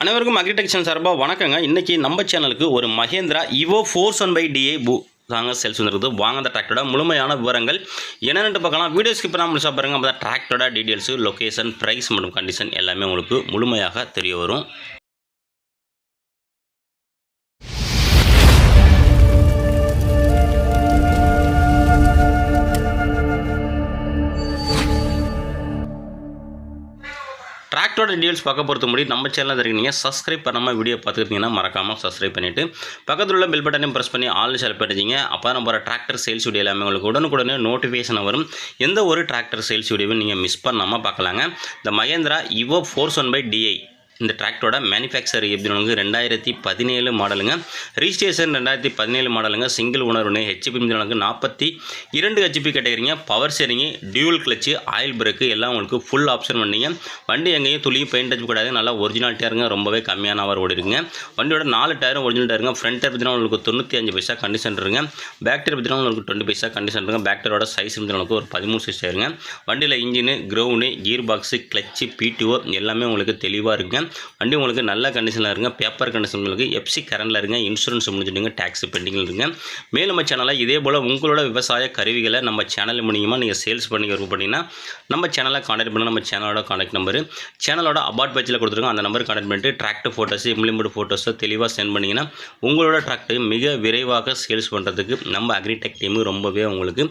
அனைவருக்கும் அக்ரிடெக்ஷன் சார்பாக வணக்கங்க. இன்றைக்கி நம்ம சேனலுக்கு ஒரு மஹேந்திரா இவோ 470DI தாங்க சேல்ஸ் வந்துருக்குது. வாங்க அந்த டிராக்டரோட முழுமையான விவரங்கள் என்னென்னு பார்க்கலாம். வீடியோ ஸ்கிப் பண்ணாமல் பாருங்கள். அப்போ தான் டிராக்டரோட டீட்டெயில்ஸு, லொக்கேஷன், ப்ரைஸ் மற்றும் கண்டிஷன் எல்லாமே உங்களுக்கு முழுமையாக தெரிய வரும். டிராக்டரோட டீட்டெயில்ஸ் பார்க்க பொறுத்த முடியும் நம்ம சேனலில் இருக்கீங்க. சப்ஸ்கிரைப் பண்ணாமல் வீடியோ பார்த்துக்கிட்டீங்கன்னா மறக்காமல் சப்ஸ்கிரைப் பண்ணிவிட்டு பக்கத்தில் உள்ள பெல் பட்டனையும் ப்ரெஸ் பண்ணி ஆல் செலக்ட் பண்ணிட்டீங்க. அப்போ நம்ம ஒரு டிராக்டர் சேல்ஸ் வீடியோ எல்லாமே உங்களுக்கு உடனுக்குடனே நோட்டிஃபிகேஷன் வரும். எந்த ஒரு டிராக்டர் சேல்ஸ் வீடியோவும் நீங்கள் மிஸ் பண்ணாமல் பார்க்கலாங்க. இந்த மஹேந்திரா இவோ 470DI இந்த டிராக்டரோட மேனுஃபேக்சர் எப்படின்னு 2017 மாடலுங்க. ரிஜிஸ்ட்ரேஷன் 2017 மாடலுங்க. சிங்கிள் ஓனர் ஒன்று. ஹெச்பி 42 ஹெச்பி கேட்டகரிங்க. Power steering, dual clutch, oil brake எல்லாம் உங்களுக்கு ஃபுல் ஆப்ஷன் பண்ணிங்க. வண்டி எங்கேயும் துளியும் பெயிண்ட் அடிச்சு கூடாது. நல்லா ஒரிஜினல் டயருங்க. ரொம்பவே கம்மியான அவர் ஓடி இருக்குங்க. வண்டியோட 4 டயரும் ஒரிஜினல் டயருங்க. ஃப்ரண்ட் டயர் பார்த்தீங்கன்னா உங்களுக்கு 95 பைசா கண்டிஷன் இருக்குங்க. பேக் டயர் பார்த்தீங்கன்னா உங்களுக்கு 20 பைசா கண்டிஷன் இருக்குங்க. பேக் டயரோட சைஸ் உங்களுக்கு ஒரு 13 சைஸ் டயருங்க. வண்டியில் engine, ground, gearbox, clutch, PTO எல்லாமே உங்களுக்கு தெளிவாக இருக்குங்க. வண்டி உங்களுக்கு நல்ல கண்டிஷனில் இருங்க. பேப்பர் கண்டிஷன் உங்களுக்கு எஃப்சி கரண்டில் இருங்க. இன்சூரன்ஸ் முடிஞ்சுட்டுங்க. டேக்ஸ் பெண்டிங்கில் இருங்க. மேலும் நம்ம சேனலில் இதே போல் உங்களோட விவசாய கருவிகளை நம்ம சேனல் மூலியமாக நீங்கள் சேல்ஸ் பண்ணி விருப்பப்பட்டீங்கன்னா நம்ம சேனலை கான்டாக்ட் பண்ணி நம்ம சேனலோட கான்டாக்ட் நம்பரு சேனலோட அபார்ட் பேஜில் கொடுத்துருக்கோம். அந்த நம்பர் கான்டாக்ட் பண்ணிட்டு டிராக்டர் ஃபோட்டோஸு, இம்ப்ளிமெண்ட் ஃபோட்டோஸை தெளிவாக சென்ட் பண்ணிங்கன்னா உங்களோட டிராக்டர் மிக விரைவாக சேல்ஸ் பண்ணுறதுக்கு நம்ம அக்ரிடெக் டீமு ரொம்பவே உங்களுக்கு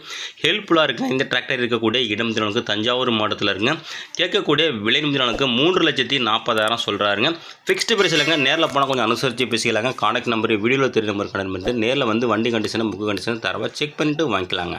ஹெல்ப்ஃபுல்லாக இருக்குது. இந்த டிராக்டர் இருக்கக்கூடிய இடம் திறனுக்கு தஞ்சாவூர் மாவட்டத்தில் இருங்க. கேட்கக்கூடிய விலை திறனுக்கு 3,40,000 சொல்கிறாருங்க. ஃபிக்ஸ்டு பிரைஸ் இல்லைங்க. நேரில் போனால் கொஞ்சம் அனுசரித்து பேசிக்கலாங்க. கான்டாக்ட் நம்பர் வீடியோவில் தெரிய நம்பர் கனெக்ட் பண்ணிட்டு நேரில் வந்து வண்டி கண்டிஷனை, புக்கு கண்டிஷனை தரவாக செக் பண்ணிவிட்டு வாங்கிக்கலாங்க.